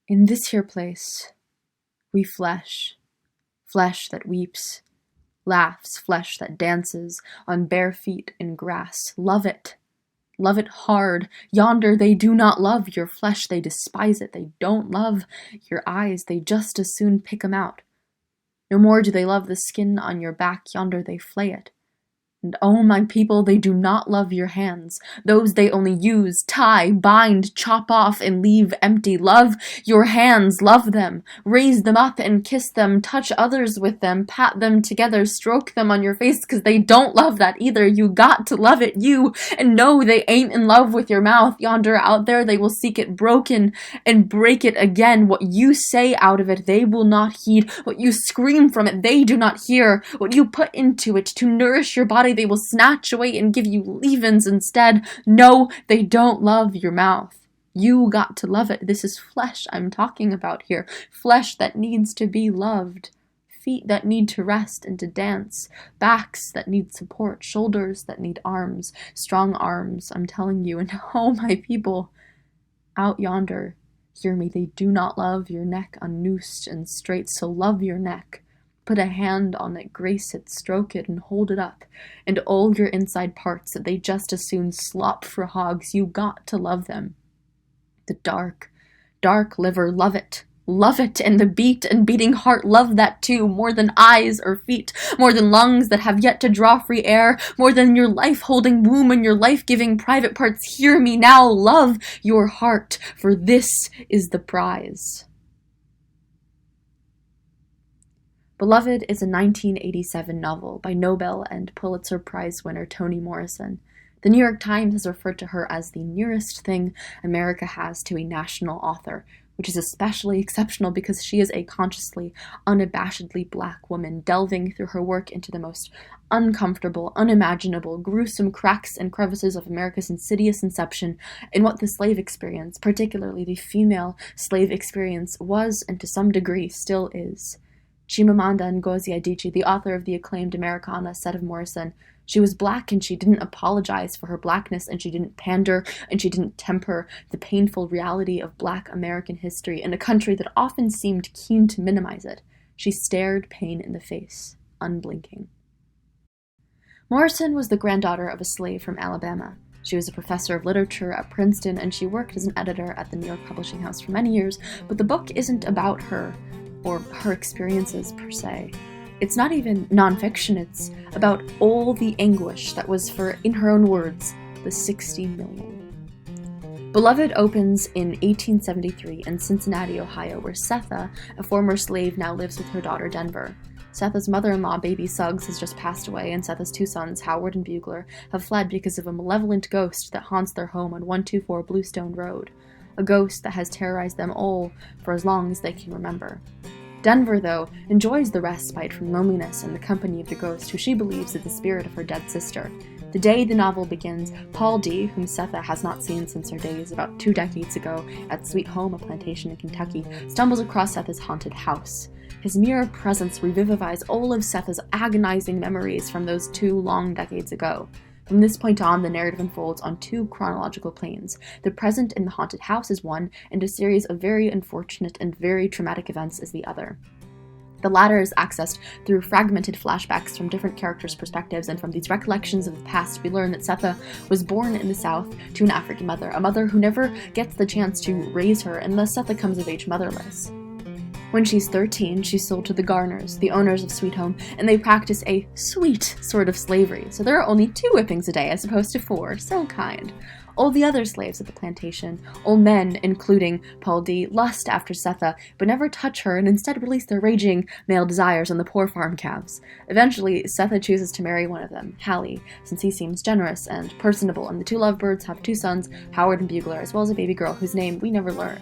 In this here place, we flesh that weeps, laughs, flesh that dances on bare feet in grass. Love it hard. Yonder they do not love your flesh, they despise it. They don't love your eyes, they just as soon pick 'em out. No more do they love the skin on your back, yonder they flay it. And oh, my people, they do not love your hands. Those they only use, tie, bind, chop off, and leave empty. Love your hands, love them. Raise them up and kiss them. Touch others with them. Pat them together. Stroke them on your face, because they don't love that either. You got to love it, you. And no, they ain't in love with your mouth. Yonder out there, they will seek it broken and break it again. What you say out of it, they will not heed. What you scream from it, they do not hear. What you put into it to nourish your body, they will snatch away and give you leavings instead. No, they don't love your mouth. You got to love it. This is flesh I'm talking about here. Flesh that needs to be loved. Feet that need to rest and to dance. Backs that need support. Shoulders that need arms. Strong arms, I'm telling you. And oh, my people, out yonder, hear me, they do not love your neck unnoosed and straight, so love your neck. Put a hand on it, grace it, stroke it, and hold it up. And all your inside parts that they just as soon slop for hogs, you got to love them. The dark liver, love it. Love it, and the beat and beating heart, love that too, more than eyes or feet, more than lungs that have yet to draw free air, more than your life-holding womb and your life-giving private parts. Hear me now, love your heart, for this is the prize. Beloved is a 1987 novel by Nobel and Pulitzer Prize winner Toni Morrison. The New York Times has referred to her as the nearest thing America has to a national author, which is especially exceptional because she is a consciously, unabashedly Black woman delving through her work into the most uncomfortable, unimaginable, gruesome cracks and crevices of America's insidious inception in what the slave experience, particularly the female slave experience, was and to some degree still is. Chimamanda Ngozi Adichie, the author of the acclaimed Americana, said of Morrison, "She was Black and she didn't apologize for her Blackness and she didn't pander and she didn't temper the painful reality of Black American history in a country that often seemed keen to minimize it. She stared pain in the face, unblinking." Morrison was the granddaughter of a slave from Alabama. She was a professor of literature at Princeton and she worked as an editor at the New York Publishing House for many years, but the book isn't about her or her experiences per se. It's not even nonfiction, it's about all the anguish that was for, in her own words, the 60 million. Beloved opens in 1873 in Cincinnati, Ohio, where Setha, a former slave, now lives with her daughter Denver. Setha's mother-in-law, Baby Suggs, has just passed away, and Setha's two sons, Howard and Bugler, have fled because of a malevolent ghost that haunts their home on 124 Bluestone Road. A ghost that has terrorized them all for as long as they can remember. Denver, though, enjoys the respite from loneliness and the company of the ghost, who she believes is the spirit of her dead sister. The day the novel begins, Paul D., whom Setha has not seen since her days about 2 decades ago at Sweet Home, a plantation in Kentucky, stumbles across Setha's haunted house. His mere presence revivifies all of Setha's agonizing memories from those 2 long decades ago. From this point on, the narrative unfolds on 2 chronological planes. The present in the haunted house is one, and a series of very unfortunate and very traumatic events is the other. The latter is accessed through fragmented flashbacks from different characters' perspectives, and from these recollections of the past, we learn that Setha was born in the South to an African mother, a mother who never gets the chance to raise her, and thus Setha comes of age motherless. When she's 13, she's sold to the Garners, the owners of Sweet Home, and they practice a sweet sort of slavery, so there are only 2 whippings a day as opposed to 4, so kind. All the other slaves at the plantation, all men, including Paul D., lust after Setha, but never touch her and instead release their raging male desires on the poor farm calves. Eventually, Setha chooses to marry one of them, Hallie, since he seems generous and personable, and the 2 lovebirds have 2 sons, Howard and Bugler, as well as a baby girl whose name we never learn.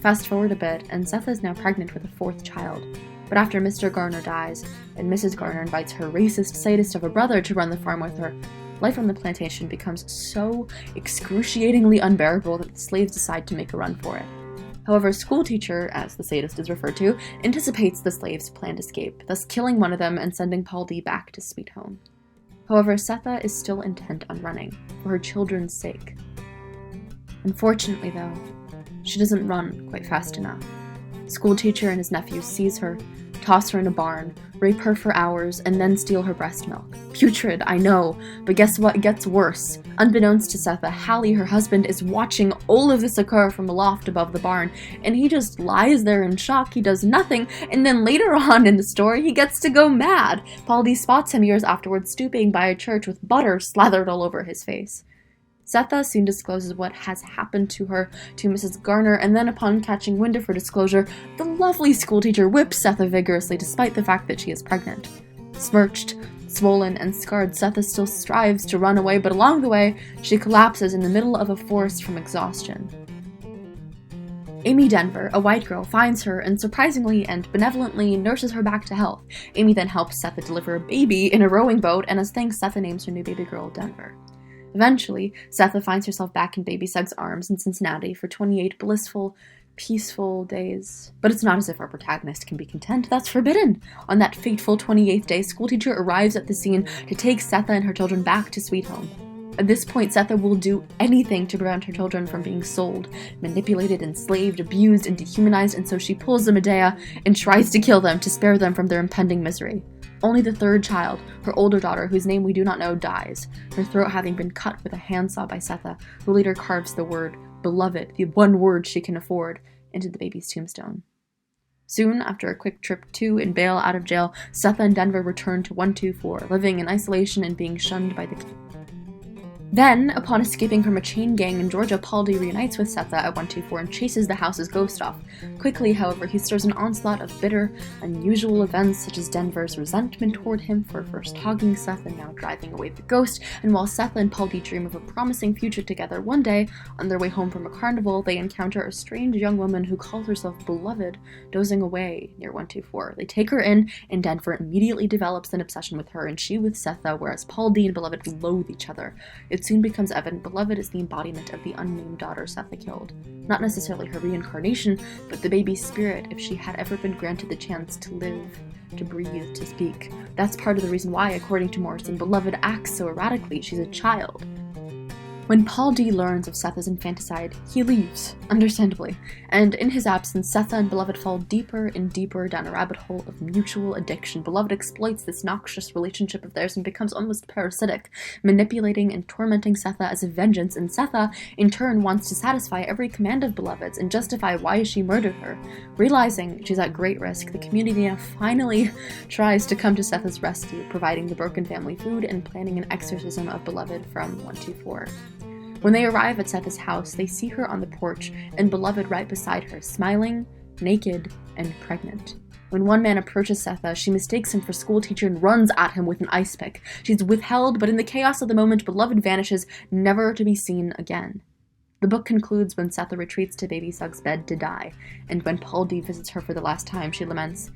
Fast forward a bit, and Setha is now pregnant with a 4th child. But after Mr. Garner dies, and Mrs. Garner invites her racist, sadist of a brother to run the farm with her, life on the plantation becomes so excruciatingly unbearable that the slaves decide to make a run for it. However, a schoolteacher, as the sadist is referred to, anticipates the slaves' planned escape, thus killing one of them and sending Paul D. back to Sweet Home. However, Setha is still intent on running, for her children's sake. Unfortunately, though, she doesn't run quite fast enough. Schoolteacher and his nephews seize her, toss her in a barn, rape her for hours, and then steal her breast milk. Putrid, I know, but guess what? It gets worse. Unbeknownst to Setha, Hallie, her husband, is watching all of this occur from a loft above the barn, and he just lies there in shock. He does nothing, and then later on in the story, he gets to go mad. Paul D spots him years afterwards stooping by a church with butter slathered all over his face. Setha soon discloses what has happened to her to Mrs. Garner, and then upon catching wind of her disclosure, the lovely schoolteacher whips Setha vigorously despite the fact that she is pregnant. Smirched, swollen, and scarred, Setha still strives to run away, but along the way, she collapses in the middle of a forest from exhaustion. Amy Denver, a white girl, finds her and surprisingly and benevolently nurses her back to health. Amy then helps Setha deliver a baby in a rowing boat, and as thanks, Setha names her new baby girl Denver. Eventually, Setha finds herself back in Baby Sug's arms in Cincinnati for 28 blissful, peaceful days. But it's not as if our protagonist can be content. That's forbidden. On that fateful 28th day, Schoolteacher arrives at the scene to take Setha and her children back to Sweet Home. At this point, Setha will do anything to prevent her children from being sold, manipulated, enslaved, abused, and dehumanized, and so she pulls the Medea and tries to kill them to spare them from their impending misery. Only the third child, her older daughter, whose name we do not know, dies, her throat having been cut with a handsaw by Setha, who later carves the word beloved, the one word she can afford, into the baby's tombstone. Soon after a quick trip to and bail out of jail, Setha and Denver return to 124, living in isolation and being shunned by the community. Then, upon escaping from a chain gang in Georgia, Paul D reunites with Setha at 124 and chases the house's ghost off. Quickly, however, he stirs an onslaught of bitter, unusual events such as Denver's resentment toward him for first hogging Setha and now driving away the ghost, and while Setha and Paul D dream of a promising future together, one day, on their way home from a carnival, they encounter a strange young woman who calls herself Beloved, dozing away near 124. They take her in, and Denver immediately develops an obsession with her, and she with Setha, whereas Paul D and Beloved loathe each other. It soon becomes evident Beloved is the embodiment of the unnamed daughter Setha killed. Not necessarily her reincarnation, but the baby's spirit if she had ever been granted the chance to live, to breathe, to speak. That's part of the reason why, according to Morrison, Beloved acts so erratically. She's a child. When Paul D learns of Setha's infanticide, he leaves, understandably, and in his absence, Setha and Beloved fall deeper and deeper down a rabbit hole of mutual addiction. Beloved exploits this noxious relationship of theirs and becomes almost parasitic, manipulating and tormenting Setha as a vengeance, and Setha, in turn, wants to satisfy every command of Beloved's and justify why she murdered her. Realizing she's at great risk, the community now finally tries to come to Setha's rescue, providing the broken family food and planning an exorcism of Beloved from 124. When they arrive at Setha's house, they see her on the porch and Beloved right beside her, smiling, naked, and pregnant. When one man approaches Setha, she mistakes him for Schoolteacher and runs at him with an ice pick. She's withheld, but in the chaos of the moment, Beloved vanishes, never to be seen again. The book concludes when Setha retreats to Baby Sug's bed to die, and when Paul D visits her for the last time, she laments,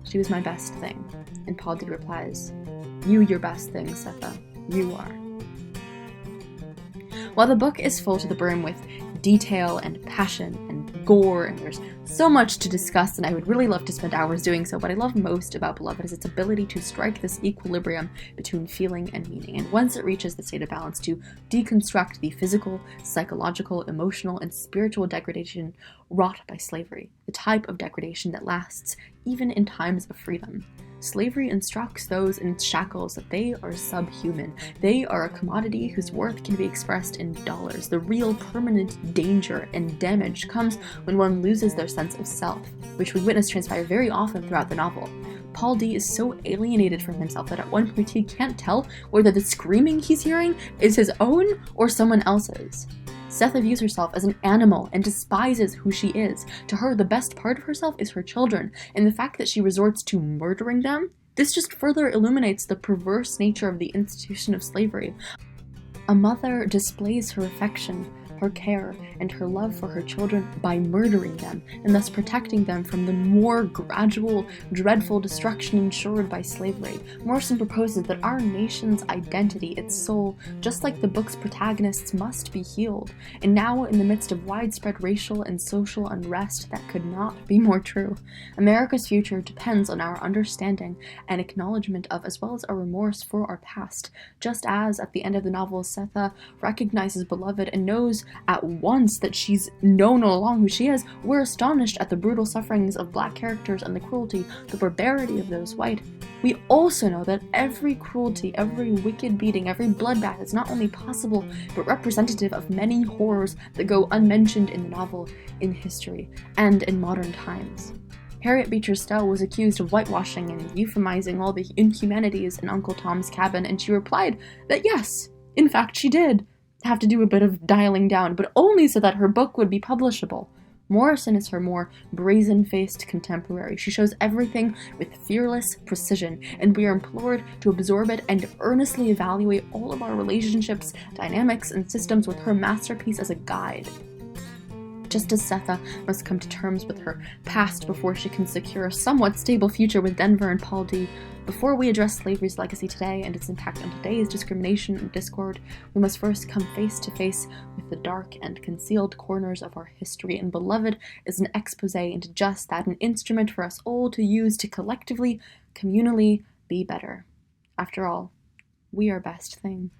"She was my best thing." And Paul D replies, "You your best thing, Setha. You are." While the book is full to the brim with detail and passion and gore, and there's so much to discuss, and I would really love to spend hours doing so, what I love most about Beloved is its ability to strike this equilibrium between feeling and meaning, and once it reaches the state of balance, to deconstruct the physical, psychological, emotional, and spiritual degradation wrought by slavery, the type of degradation that lasts even in times of freedom. Slavery instructs those in its shackles that they are subhuman. They are a commodity whose worth can be expressed in dollars. The real permanent danger and damage comes when one loses their sense of self, which we witness transpire very often throughout the novel. Paul D is so alienated from himself that at one point he can't tell whether the screaming he's hearing is his own or someone else's. Setha views herself as an animal and despises who she is. To her, the best part of herself is her children, and the fact that she resorts to murdering them, this just further illuminates the perverse nature of the institution of slavery. A mother displays her affection, her care, and her love for her children by murdering them, and thus protecting them from the more gradual, dreadful destruction ensured by slavery. Morrison proposes that our nation's identity, its soul, just like the book's protagonists, must be healed. And now, in the midst of widespread racial and social unrest, that could not be more true. America's future depends on our understanding and acknowledgement of, as well as our remorse for our past. Just as, at the end of the novel, Setha recognizes Beloved and knows at once that she's known all along who she is. We're astonished at the brutal sufferings of black characters and the cruelty, the barbarity of those white. We also know that every cruelty, every wicked beating, every bloodbath is not only possible, but representative of many horrors that go unmentioned in the novel, in history, and in modern times. Harriet Beecher Stowe was accused of whitewashing and euphemizing all the inhumanities in Uncle Tom's Cabin, and she replied that yes, in fact she did have to do a bit of dialing down, but only so that her book would be publishable. Morrison is her more brazen-faced contemporary. She shows everything with fearless precision, and we are implored to absorb it and earnestly evaluate all of our relationships, dynamics, and systems with her masterpiece as a guide. Just as Sethe must come to terms with her past before she can secure a somewhat stable future with Denver and Paul D, before we address slavery's legacy today and its impact on today's discrimination and discord, we must first come face to face with the dark and concealed corners of our history, and Beloved is an expose into just that, an instrument for us all to use to collectively, communally be better. After all, we are best thing.